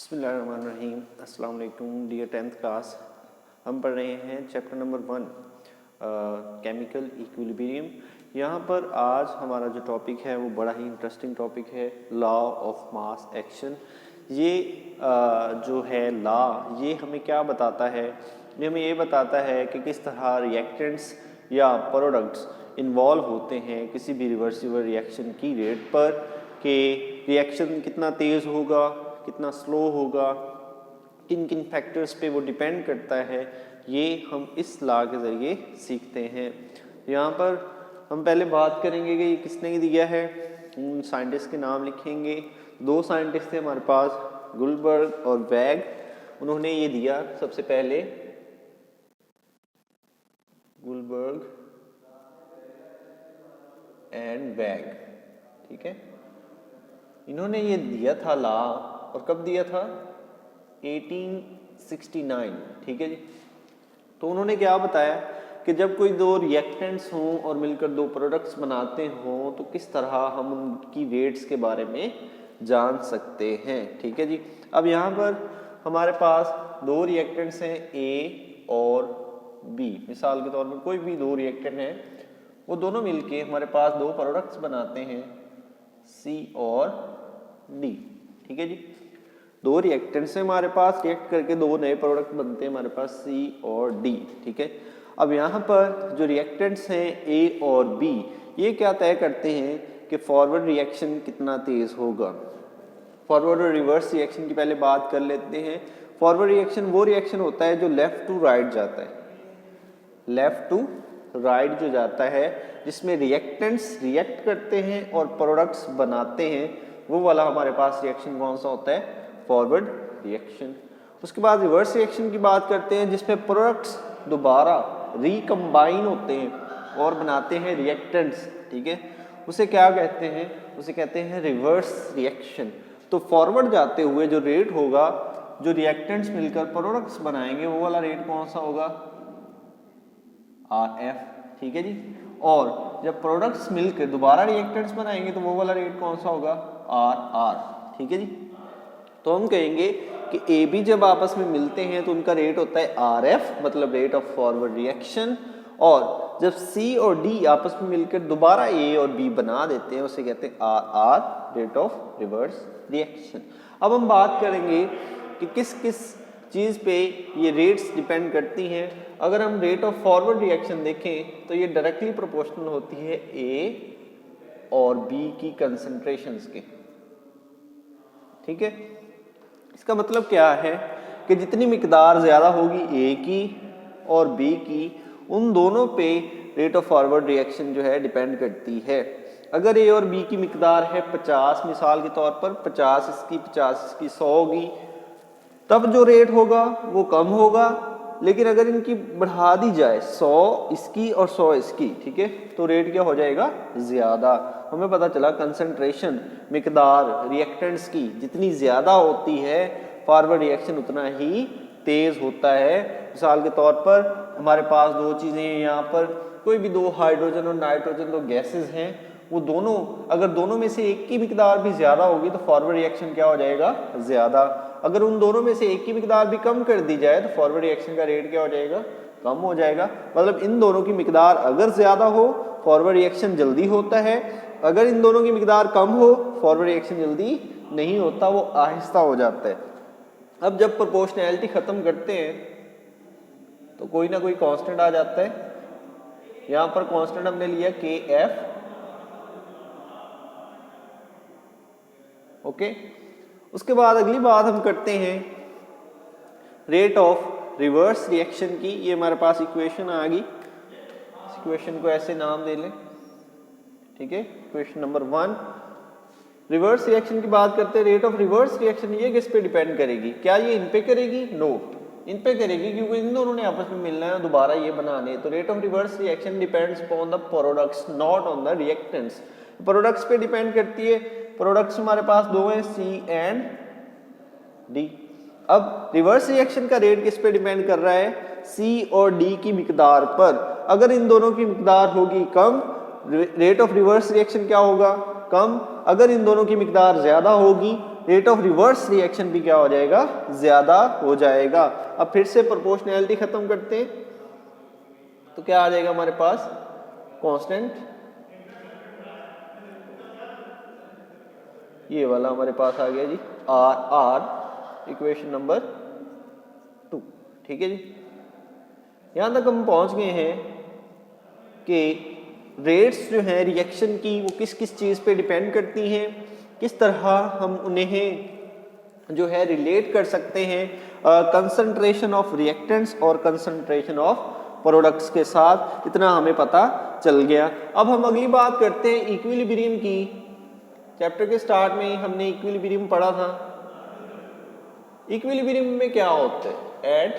बिस्मिल्लाहिर्रहमानिर्रहीम। अस्सलाम वालेकुम डियर 10th क्लास। हम पढ़ रहे हैं चैप्टर नंबर 1 केमिकल इक्विलिब्रियम। यहाँ पर आज हमारा जो टॉपिक है वो बड़ा ही इंटरेस्टिंग टॉपिक है, लॉ ऑफ मास एक्शन। ये जो है लॉ, ये हमें क्या बताता है? ये हमें ये बताता है कि किस तरह रिएक्टेंट्स या प्रोडक्ट्स इन्वॉल्व होते हैं किसी भी रिवर्सिबल रिएक्शन की रेट पर, कि रिएक्शन कितना तेज़ होगा, कितना स्लो होगा, किन किन फैक्टर्स पे वो डिपेंड करता है। ये हम इस लॉ के ज़रिए सीखते हैं। यहाँ पर हम पहले बात करेंगे कि ये किसने दिया है। उन साइंटिस्ट के नाम लिखेंगे। दो साइंटिस्ट थे हमारे पास, गुलबर्ग और वैग। उन्होंने ये दिया सबसे पहले, गुलबर्ग एंड वैग, ठीक है। इन्होंने ये दिया था लॉ, और कब दिया था? 1869, ठीक है जी। तो उन्होंने क्या बताया कि जब कोई दो रिएक्टेंट्स हों और मिलकर दो प्रोडक्ट्स बनाते हों तो किस तरह हम उनकी रेट्स के बारे में जान सकते हैं, ठीक है जी। अब यहाँ पर हमारे पास दो रिएक्टेंट्स हैं, ए और बी। मिसाल के तौर पर कोई भी दो रिएक्टेंट हैं, वो दोनों मिलके हमारे पास दो प्रोडक्ट्स बनाते हैं, सी और डी, ठीक है जी। दो रिएक्टेंट्स से हमारे पास रिएक्ट करके दो नए प्रोडक्ट बनते हैं हमारे पास, सी और डी, ठीक है। अब यहाँ पर जो रिएक्टेंट्स हैं ए और बी, ये क्या तय करते हैं कि फॉरवर्ड रिएक्शन कितना तेज होगा। फॉरवर्ड और रिवर्स रिएक्शन की पहले बात कर लेते हैं। फॉरवर्ड रिएक्शन वो रिएक्शन होता है जो लेफ्ट टू राइट जाता है, लेफ्ट टू राइट जो जाता है, जिसमें रिएक्टेंट्स रिएक्ट करते हैं और प्रोडक्ट्स बनाते हैं, वो वाला हमारे पास रिएक्शन कौन सा होता है? Forward reaction. उसके बाद रिवर्स रिएक्शन की बात करते हैं, जिसमें प्रोडक्ट्स दोबारा रिकम्बाइन होते हैं और बनाते हैं रिएक्टेंट्स, ठीक है। उसे क्या कहते हैं? उसे कहते हैं रिवर्स रिएक्शन। तो फॉरवर्ड जाते हुए जो रेट होगा, जो रिएक्टेंट्स मिलकर प्रोडक्ट्स बनाएंगे, वो वाला रेट कौन सा होगा? RF, ठीक है जी। और जब प्रोडक्ट्स मिलकर दोबारा रिएक्टेंट्स बनाएंगे तो वो वाला रेट कौन सा होगा? RR, ठीक है जी। तो हम कहेंगे कि ए बी जब आपस में मिलते हैं तो उनका रेट होता है RF, मतलब रेट ऑफ फॉरवर्ड रिएक्शन। और जब सी और डी आपस में मिलकर दोबारा ए और बी बना देते हैं, उसे कहते हैं RR, rate of reverse reaction. अब हम बात करेंगे कि किस किस चीज़ पे ये रेट्स डिपेंड करती हैं। अगर हम रेट ऑफ फॉरवर्ड रिएक्शन देखें तो ये डायरेक्टली प्रोपोर्शनल होती है ए और बी की कंसंट्रेशंस के, ठीक है। इसका मतलब क्या है कि जितनी मिकदार ज़्यादा होगी ए की और बी की, उन दोनों पे रेट ऑफ फॉरवर्ड रिएक्शन जो है डिपेंड करती है। अगर ए और बी की मिकदार है 50, मिसाल के तौर पर 50 इसकी 50 इसकी 100 होगी, तब जो रेट होगा वो कम होगा। लेकिन अगर इनकी बढ़ा दी जाए 100 इसकी और 100 इसकी, ठीक है, तो रेट क्या हो जाएगा? ज़्यादा। हमें पता चला कंसंट्रेशन, मिकदार रिएक्टेंट्स की जितनी ज़्यादा होती है, फॉरवर्ड रिएक्शन उतना ही तेज़ होता है। मिसाल के तौर पर हमारे पास दो चीज़ें हैं, यहाँ पर कोई भी दो हाइड्रोजन और नाइट्रोजन दो गैसेज हैं, वो दोनों अगर दोनों में से एक की मिकदार भी ज़्यादा होगी तो फॉरवर्ड रिएक्शन क्या हो जाएगा? ज़्यादा। अगर उन दोनों में से एक की मिकदार भी कम कर दी जाए तो फॉरवर्ड रिएक्शन का रेट क्या हो जाएगा? कम हो जाएगा। मतलब इन दोनों की मिकदार अगर ज़्यादा हो, फॉरवर्ड रिएक्शन जल्दी होता है। अगर इन दोनों की मिकदार कम हो, फॉरवर्ड रिएक्शन जल्दी नहीं होता, वो आहिस्ता हो जाता है। अब जब प्रोपोर्शनैलिटी ख़त्म करते हैं तो कोई ना कोई कांस्टेंट आ जाता है। यहाँ पर कांस्टेंट हमने लिया KF, ओके। उसके बाद अगली बात हम करते हैं रेट ऑफ रिवर्स रिएक्शन की। ये हमारे पास इक्वेशन आ गई, इस इक्वेशन को ऐसे नाम दे लें, ठीक है। इक्वेशन नंबर 1, रिवर्स रिएक्शन की बात करते हैं। रेट ऑफ रिवर्स रिएक्शन ये किस पे डिपेंड करेगी? क्या ये इन पे करेगी? नो, इन पे करेगी, क्योंकि इन दोनों ने आपस में मिलना है, दोबारा ये बनाने। तो rate of reverse reaction depends upon the products, not on the reactants. Products पे डिपेंड करती है। प्रोडक्ट्स हमारे पास दो हैं, सी एंड डी। अब रिवर्स रिएक्शन का रेट किस पे डिपेंड कर रहा है? सी और डी की मिकदार पर। अगर इन दोनों की मिकदार होगी कम, रेट ऑफ रिवर्स रिएक्शन क्या होगा? कम। अगर इन दोनों की मिकदार ज़्यादा होगी रेट ऑफ रिवर्स रिएक्शन भी क्या हो जाएगा, ज्यादा हो जाएगा। अब फिर से प्रोपोर्शनैलिटी खत्म करते हैं तो क्या आ जाएगा हमारे पास, कांस्टेंट, ये वाला हमारे पास आ गया जी आर, इक्वेशन नंबर 2। ठीक है जी, यहां तक हम पहुंच गए हैं कि रेट्स जो हैं रिएक्शन की वो किस किस चीज़ पे डिपेंड करती हैं, किस तरह हम उन्हें जो है रिलेट कर सकते हैं कंसंट्रेशन ऑफ रिएक्टेंट्स और कंसंट्रेशन ऑफ प्रोडक्ट्स के साथ। इतना हमें पता चल गया। अब हम अगली बात करते हैं इक्विलिब्रियम की। चैप्टर के स्टार्ट में हमने इक्विलिब्रियम पढ़ा था। इक्विलिब्रियम में क्या होता है, एट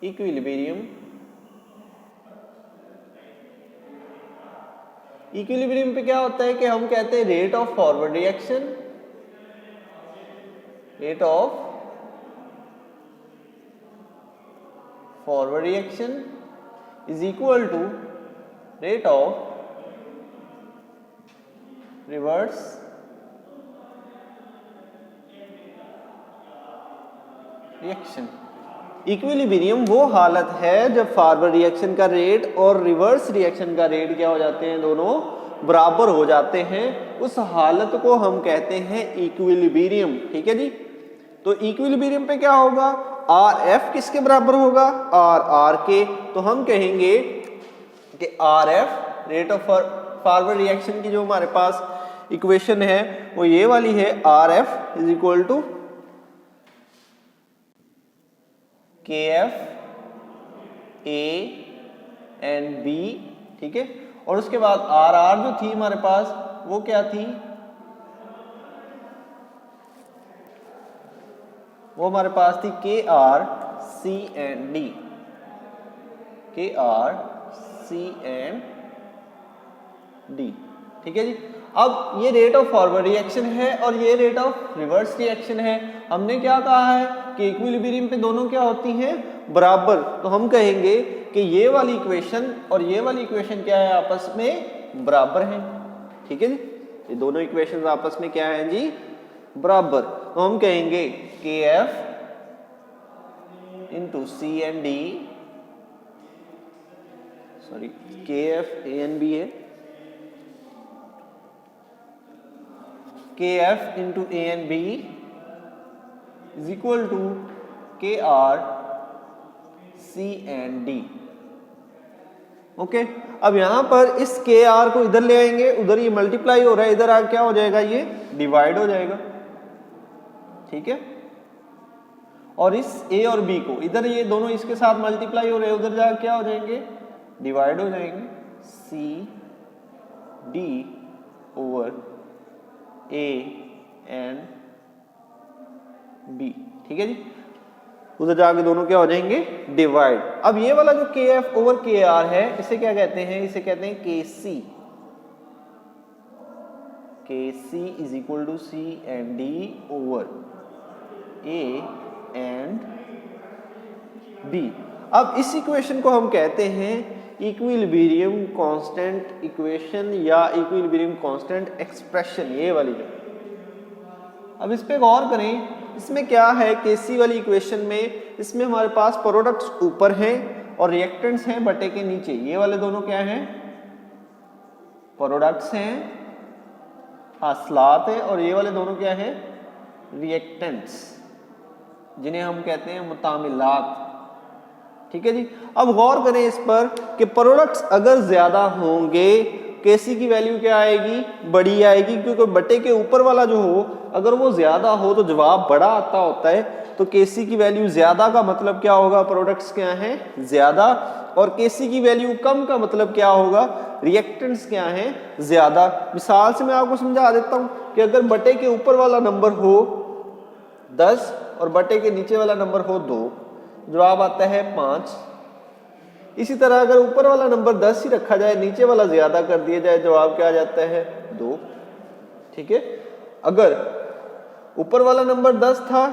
इक्विलिब्रियम, इक्विलिब्रियम पे क्या होता है कि हम कहते हैं rate of forward reaction, rate of forward reaction is equal to rate of reverse reaction. Equilibrium वो हालत है जब फॉरवर्ड रिएक्शन का रेट और रिवर्स रिएक्शन का रेट क्या हो जाते हैं, दोनों बराबर हो जाते हैं। उस हालत को हम कहते हैं इक्विलिब्रियम। ठीक है जी, तो इक्विलिब्रियम पे क्या होगा, आर एफ किसके बराबर होगा, आर आर के। तो हम कहेंगे कि R F rate of forward reaction की जो हमारे पास इक्वेशन है वो ये वाली है, R F is equal to K F A and B. ठीक है, और उसके बाद आर आर जो थी हमारे पास वो क्या थी, वो हमारे पास थी के आर सी एंड डी, के आर सी एंड डी। ठीक है जी, अब ये रेट ऑफ फॉरवर्ड रिएक्शन है और ये रेट ऑफ रिवर्स रिएक्शन है। हमने क्या कहा है कि इक्विलिब्रियम पे दोनों क्या होती हैं, बराबर। तो हम कहेंगे कि ये वाली इक्वेशन और ये वाली इक्वेशन क्या है, आपस में बराबर हैं। ठीक है जी, ये दोनों इक्वेशंस आपस में क्या हैं जी, बराबर। तो हम कहेंगे K F into C and D, sorry K F A and B है, K F into A and B is equal to K R C and D. Okay, अब यहां पर इस के आर को इधर ले आएंगे, उधर ये मल्टीप्लाई हो रहा है, इधर आ क्या हो जाएगा, ये डिवाइड हो जाएगा। ठीक है, और इस ए और बी को इधर, ये दोनों इसके साथ मल्टीप्लाई हो रहे हैं, उधर जा क्या हो जाएंगे, डिवाइड हो जाएंगे। C D over A and B. ठीक है जी, उधर जाके दोनों क्या हो जाएंगे, डिवाइड। अब ये वाला जो के एफ ओवर के आर है, इसे क्या कहते हैं, इसे कहते हैं K C. K C is equal to C and D over A and B. अब इस इक्वेशन को हम कहते हैं इक्विलिब्रियम कांस्टेंट इक्वेशन या इक्विलिब्रियम कांस्टेंट एक्सप्रेशन, ये वाली जो। अब इस पे गौर करें, इसमें क्या है, केसी वाली इक्वेशन में इसमें हमारे पास प्रोडक्ट्स ऊपर हैं और रिएक्टेंट्स हैं बटे के नीचे। ये वाले दोनों क्या हैं, प्रोडक्ट्स हैं, हासिलात है, और ये वाले दोनों क्या हैं, रिएक्टेंट्स, जिन्हें हम कहते हैं मुतामिलात। ठीक है जी, अब गौर करें इस पर कि प्रोडक्ट्स अगर ज्यादा होंगे, केसी की वैल्यू क्या आएगी, बड़ी आएगी, क्योंकि बटे के ऊपर वाला जो हो अगर वो ज्यादा हो तो जवाब बड़ा आता होता है। तो केसी की वैल्यू ज्यादा का मतलब क्या होगा, प्रोडक्ट्स क्या हैं, ज्यादा, और केसी की वैल्यू कम का मतलब क्या होगा, रिएक्टेंट्स क्या हैं, ज्यादा। मिसाल से मैं आपको समझा देता हूं कि अगर बटे के ऊपर वाला नंबर हो 10 और बटे के नीचे वाला नंबर हो 2, जवाब आता है 5। इसी तरह अगर ऊपर वाला नंबर 10 ही रखा जाए, नीचे वाला ज्यादा कर दिया जाए, जवाब क्या आ जाता है, 2। ठीक है, अगर ऊपर वाला नंबर 10 था,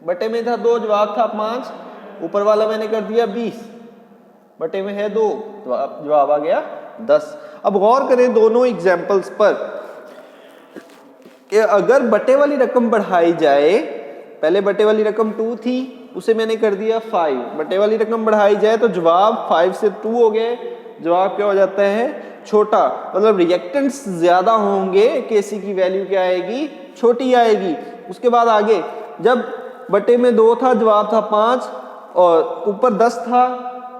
बटे में था 2, जवाब था 5, ऊपर वाला मैंने कर दिया 20, बटे में है 2, जवाब आ गया 10। अब गौर करें दोनों एग्जाम्पल्स पर। कि अगर बटे वाली रकम बढ़ाई जाए, पहले बटे वाली रकम 2 थी, उसे मैंने कर दिया 5, बटे वाली रकम बढ़ाई जाए तो जवाब 5 से 2 हो गए, जवाब क्या हो जाता है छोटा, मतलब रिएक्टेंट्स ज्यादा होंगे, केसी की वैल्यू क्या आएगी छोटी आएगी। उसके बाद आगे जब बटे में 2 था जवाब था 5 और ऊपर 10 था,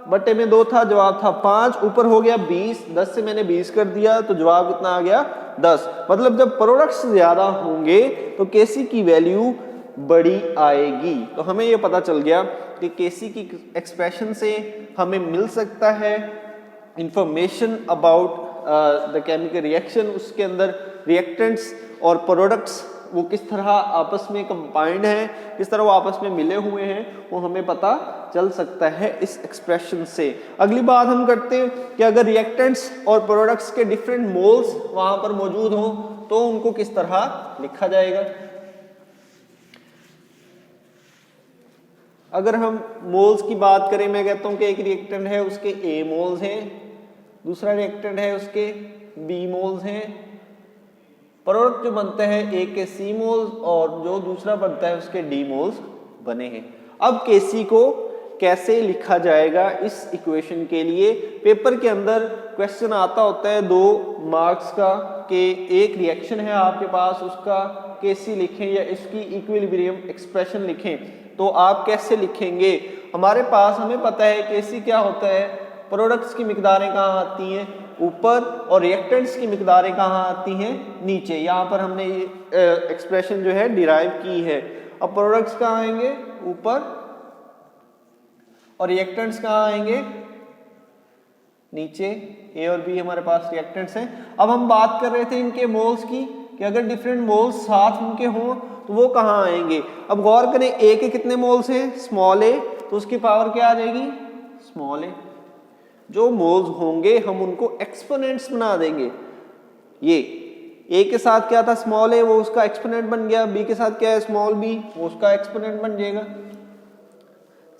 बटे में 2 था जवाब था 5, ऊपर हो गया 20, 10 से मैंने 20 कर दिया तो जवाब कितना आ गया 10। मतलब जब प्रोडक्ट्स ज्यादा होंगे तो केसी की वैल्यू बड़ी आएगी। तो हमें ये पता चल गया कि केसी की एक्सप्रेशन से हमें मिल सकता है information about the chemical reaction, उसके अंदर रिएक्टेंट्स और प्रोडक्ट्स वो किस तरह आपस में कंबाइंड हैं, किस तरह वो आपस में मिले हुए हैं, वो हमें पता चल सकता है इस एक्सप्रेशन से। अगली बात हम करते हैं कि अगर रिएक्टेंट्स और प्रोडक्ट्स के डिफरेंट मोल्स वहां पर मौजूद हों तो उनको किस तरह लिखा जाएगा। अगर हम मोल्स की बात करें, मैं कहता हूं कि एक रिएक्टेंट है उसके ए मोल्स हैं, दूसरा रिएक्टेंट है उसके बी मोल्स हैं, प्रोडक्ट जो बनता है ए के सी मोल्स और जो दूसरा बनता है उसके डी मोल्स बने हैं। अब केसी को कैसे लिखा जाएगा इस इक्वेशन के लिए, पेपर के अंदर क्वेश्चन आता होता है 2 मार्क्स का कि एक रिएक्शन है आपके पास, उसका केसी लिखें या इसकी इक्विलिब्रियम एक्सप्रेशन लिखें, तो आप कैसे लिखेंगे। हमारे पास हमें पता है केसी क्या होता है, प्रोडक्ट्स की मिकदारें कहाँ आती हैं ऊपर और रिएक्टेंट्स की मिकदारें कहाँ आती हैं नीचे। यहाँ पर हमने ये एक्सप्रेशन जो है डिराइव की है। अब प्रोडक्ट्स कहाँ आएंगे ऊपर और रिएक्टेंट्स कहाँ आएंगे नीचे। ए और बी हमारे पास रिएक्टेंट्स हैं। अब हम बात कर रहे थे इनके मोल्स की कि अगर डिफरेंट मोल्स साथ उनके हों तो वो कहाँ आएंगे। अब गौर करें ए के कितने मोल्स हैं स्मॉल ए, तो उसकी पावर क्या आ जाएगी स्मॉल ए। जो मोल्स होंगे हम उनको एक्सपोनेंट्स बना देंगे। ये ए के साथ क्या था स्मॉल ए, वो उसका एक्सपोनेंट बन गया। बी के साथ क्या है स्मॉल बी, वो उसका एक्सपोनेंट बन जाएगा।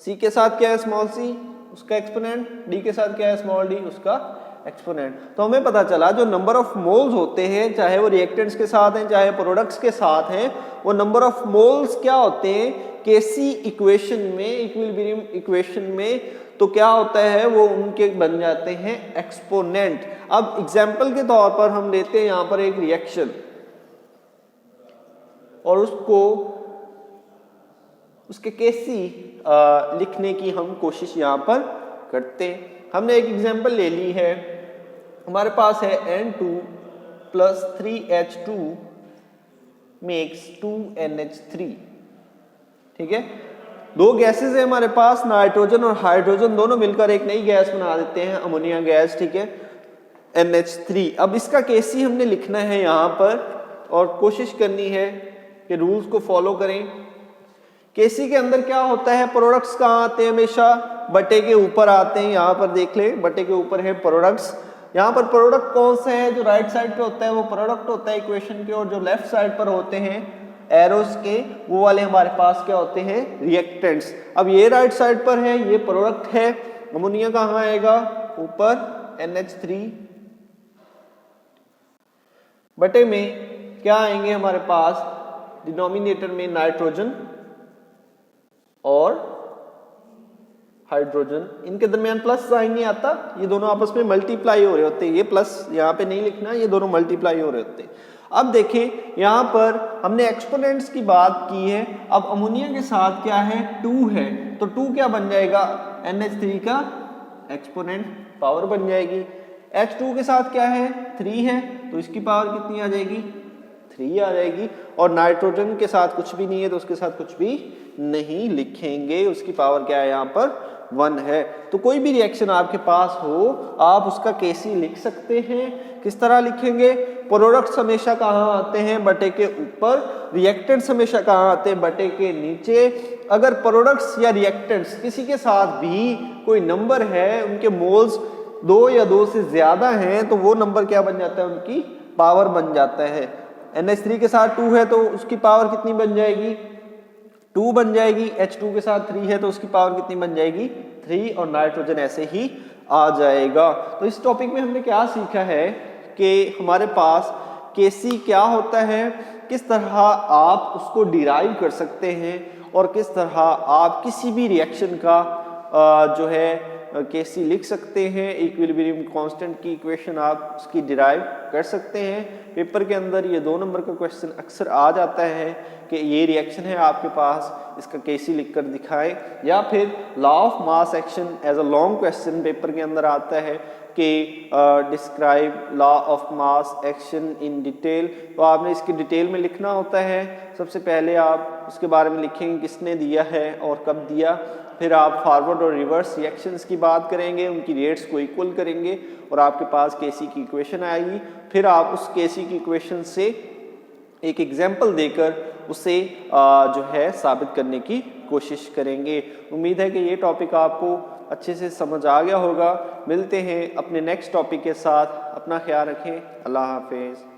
सी के साथ क्या है स्मॉल सी, उसका एक्सपोनेंट। डी के साथ क्या है स्मॉल डी, उसका एक्सपोनेंट। तो हमें पता चला जो नंबर ऑफ मोल्स होते हैं, चाहे वो रिएक्टेंट्स के साथ हैं चाहे प्रोडक्ट्स के साथ हैं, वो नंबर ऑफ मोल्स क्या होते हैं केसी इक्वेशन में, इक्विलिब्रियम इक्वेशन में, तो क्या होता है वो उनके बन जाते हैं एक्सपोनेंट। अब एग्जाम्पल के तौर पर हम लेते हैं यहां पर एक रिएक्शन और उसको उसके केसी लिखने की हम कोशिश यहां पर करते हैं। हमने एक एग्जाम्पल ले ली है, हमारे पास है N2 + 3H2 मेक्स 2NH3। ठीक है, 2 गैसेस है हमारे पास, नाइट्रोजन और हाइड्रोजन दोनों मिलकर एक नई गैस बना देते हैं अमोनिया गैस। ठीक है, NH3। अब इसका केसी हमने लिखना है यहाँ पर और कोशिश करनी है कि रूल्स को फॉलो करें। केसी के अंदर क्या होता है, प्रोडक्ट्स कहाँ आते हैं हमेशा बटे के ऊपर आते हैं। यहाँ पर देख ले बटे के ऊपर है प्रोडक्ट्स। यहाँ पर प्रोडक्ट कौन सा है, जो राइट साइड पे होता है वो प्रोडक्ट होता है इक्वेशन के, और जो लेफ्ट साइड पर होते हैं एरोस के वो वाले हमारे पास क्या होते हैं रिएक्टेंट्स। अब ये राइट साइड पर है, ये प्रोडक्ट है, अमोनिया कहाँ आएगा ऊपर NH3, बटे में क्या आएंगे हमारे पास डिनोमिनेटर में नाइट्रोजन और हाइड्रोजन, इनके दरमियान प्लस साइन नहीं आता, ये दोनों आपस में मल्टीप्लाई हो रहे होते हैं। ये प्लस यहाँ पे नहीं लिखना, ये दोनों मल्टीप्लाई हो रहे होते हैं। अब देखिए यहाँ पर हमने एक्सपोनेंट्स की बात की है। अब अमोनिया के साथ क्या है 2 है, तो 2 क्या बन जाएगा NH3 का एक्सपोनेंट, पावर बन जाएगी। H2 के साथ क्या है 3 है, तो इसकी पावर कितनी आ जाएगी 3 आ जाएगी। और नाइट्रोजन के साथ कुछ भी नहीं है तो उसके साथ कुछ भी नहीं लिखेंगे, उसकी पावर क्या है यहाँ पर 1 है। तो कोई भी रिएक्शन आपके पास हो आप उसका केसी लिख सकते हैं। किस तरह लिखेंगे, प्रोडक्ट्स हमेशा कहाँ आते हैं बटे के ऊपर, रिएक्टेंट्स हमेशा कहाँ आते हैं बटे के नीचे। अगर प्रोडक्ट्स या रिएक्टेंट्स किसी के साथ भी कोई नंबर है, उनके मोल्स 2 या 2 से ज्यादा हैं, तो वो नंबर क्या बन जाता है उनकी पावर बन जाता है। NH3 के साथ 2 है तो उसकी पावर कितनी बन जाएगी 2 बन जाएगी। H2 के साथ 3 है तो उसकी पावर कितनी बन जाएगी 3, और नाइट्रोजन ऐसे ही आ जाएगा। तो इस टॉपिक में हमने क्या सीखा है कि हमारे पास केसी क्या होता है, किस तरह आप उसको डिराइव कर सकते हैं और किस तरह आप किसी भी रिएक्शन का जो है केसी लिख सकते हैं। इक्विलिब्रियम कांस्टेंट की इक्वेशन आप उसकी डिराइव कर सकते हैं। पेपर के अंदर ये 2 नंबर का क्वेश्चन अक्सर आ जाता है कि ये रिएक्शन है आपके पास, इसका केसी लिखकर दिखाएं, या फिर law of mass action as a long question paper के अंदर आता है कि describe law of mass action in detail. तो आपने इसकी डिटेल में लिखना होता है। सबसे पहले आप उसके बारे में लिखेंगे किसने दिया है और कब दिया, फिर आप फॉरवर्ड और रिवर्स रिएक्शंस की बात करेंगे, उनकी रेट्स को इक्वल करेंगे और आपके पास केसी की इक्वेशन आएगी। फिर आप उस केसी की इक्वेशन से एक एग्जाम्पल देकर उसे जो है साबित करने की कोशिश करेंगे। उम्मीद है कि ये टॉपिक आपको अच्छे से समझ आ गया होगा। मिलते हैं अपने नेक्स्ट टॉपिक के साथ। अपना ख्याल रखें। अल्लाह हाफिज़।